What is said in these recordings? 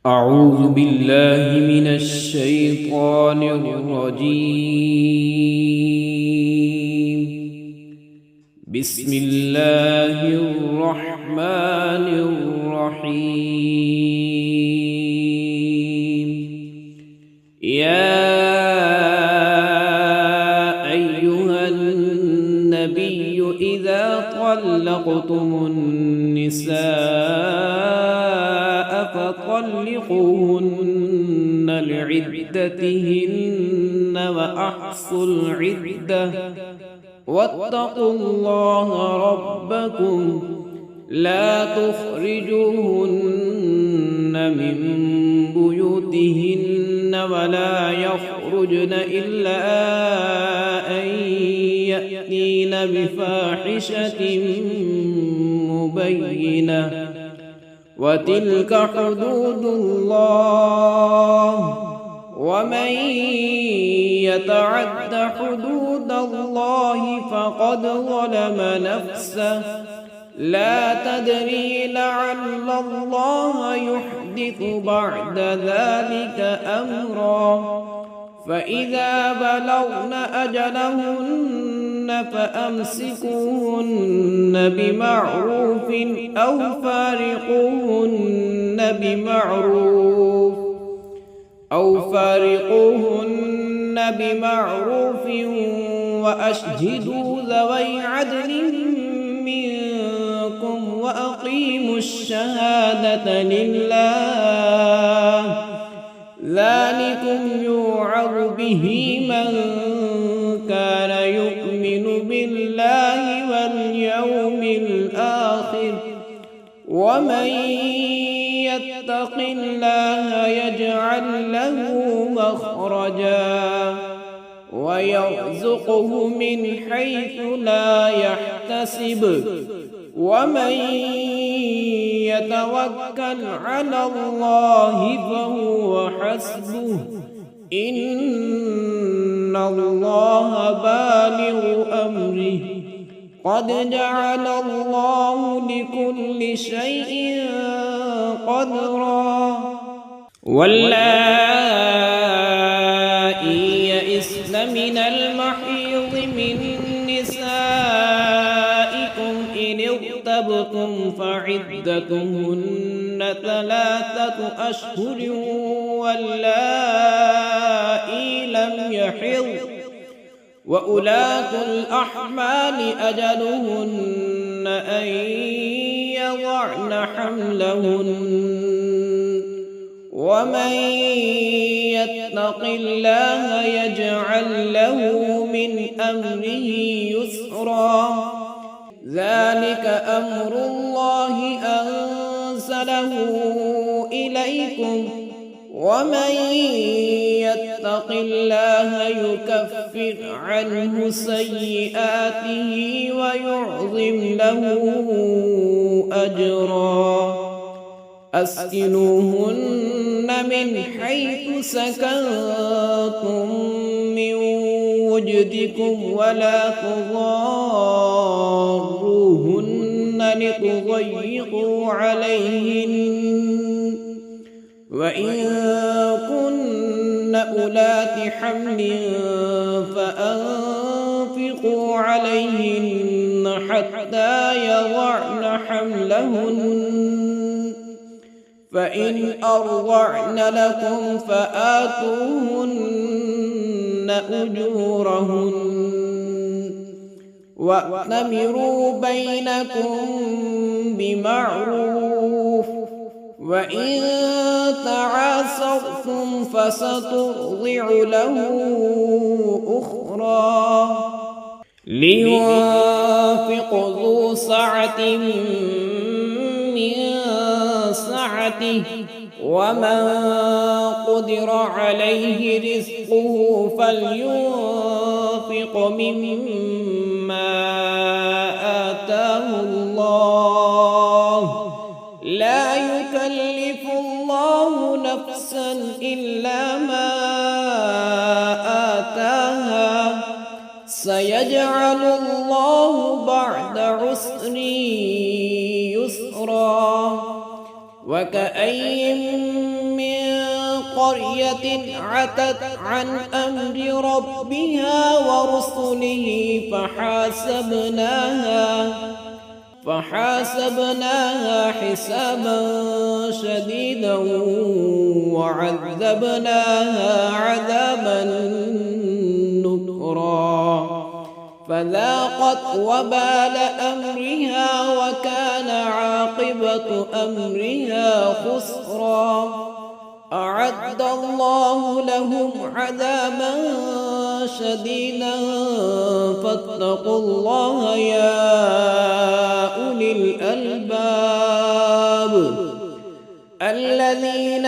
أعوذ بالله من الشيطان الرجيم. بسم الله الرحمن الرحيم. يا أيها النبي إذا طلقتم النساء فطلقوهن لعدتهن وأحصوا العدة واتقوا الله ربكم لا تخرجوهن من بيوتهن ولا يخرجن إلا أن يأتين بفاحشة مبينة وتلك حدود الله ومن يتعد حدود الله فقد ظلم نفسه لا تدري لعل الله يحدث بعد ذلك أمرا فإذا بلغن أجلهن فأمسكوهن بمعروف أو فارقوهن بمعروف وأشهدوا ذوي عدل منكم وأقيموا الشهادة لله ذلكم يوعظ به من كان يؤمن بالله واليوم الآخر ومن يتق الله يجعل له مخرجا ويرزقه من حيث لا يحتسب ومن يتوكل على الله فهو حسبه إن الله بالغ أمره قد جعل الله لكل شيء قدرا واللائي يئسن من المحيض من نسائكم إن ارتبتم فعدتهن 3 أشهر واللائي لم يحضن وأولاة الأحمال أجلهن أن يضعن حملهن ومن يتق الله يجعل له من أمره يسرا ذلك أمر الله أنزله إليكم ومن يتق الله يكفر عنه سيئاته ويعظم له أجرا أسكنوهن من حيث سكنتم من وجدكم ولا تضاروهن لتضيقوا عليهن وإن كن أولات حمل فأنفقوا عليهن حتى يضعن حملهن فإن أرضعن لكم فآتوهن أجورهن وأتمروا بينكم بمعروف وإن تعاسرتم فسترضع له أخرى لينفق ذو سعة من سعته ومن قدر عليه رزقه فلينفق مما آتاه الله لا يكلف الله نفسا إلا ما آتاها سيجعل الله بعد عسر يسرا وكأين قرية عتت عن أمر ربها ورسله فحاسبناها حسابا شديدا وعذبناها عذابا نكرا فذاقت وبال أمرها وكان عاقبة أمرها خسرا أعد الله لهم عذابا شديدا فاتقوا الله يا أولي الألباب الذين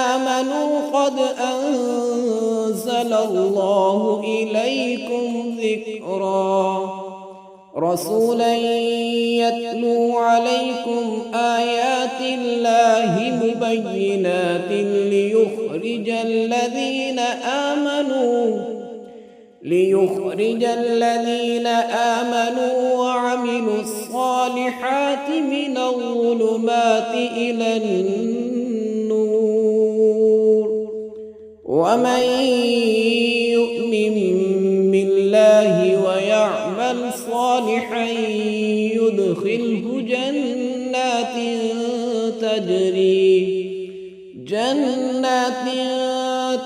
آمنوا قد أنزل الله إليكم ذكرا رسولا يتلو عليكم آيات الله مبينات ليخرج الذين آمنوا وعملوا الصالحات من الظلمات إلى النور ومن يؤمن بالله ويعمل صالحا يدخله جنات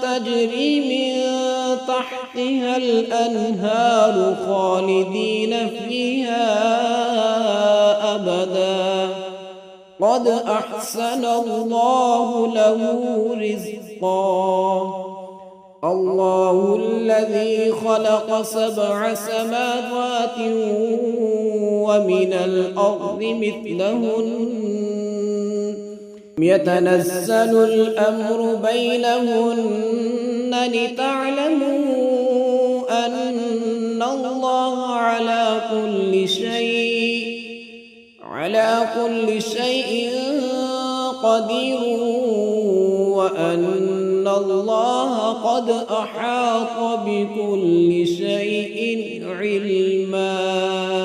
تجري من تحتها الأنهار خالدين فيها أبدا قد أحسن الله له رزقا الله الذي خلق 7 سماوات ومن الأرض مثلهن يتنزل الأمر بينهن لتعلموا أن الله على كل شيء قدير وأن الله قد أحاط بكل شيء علما.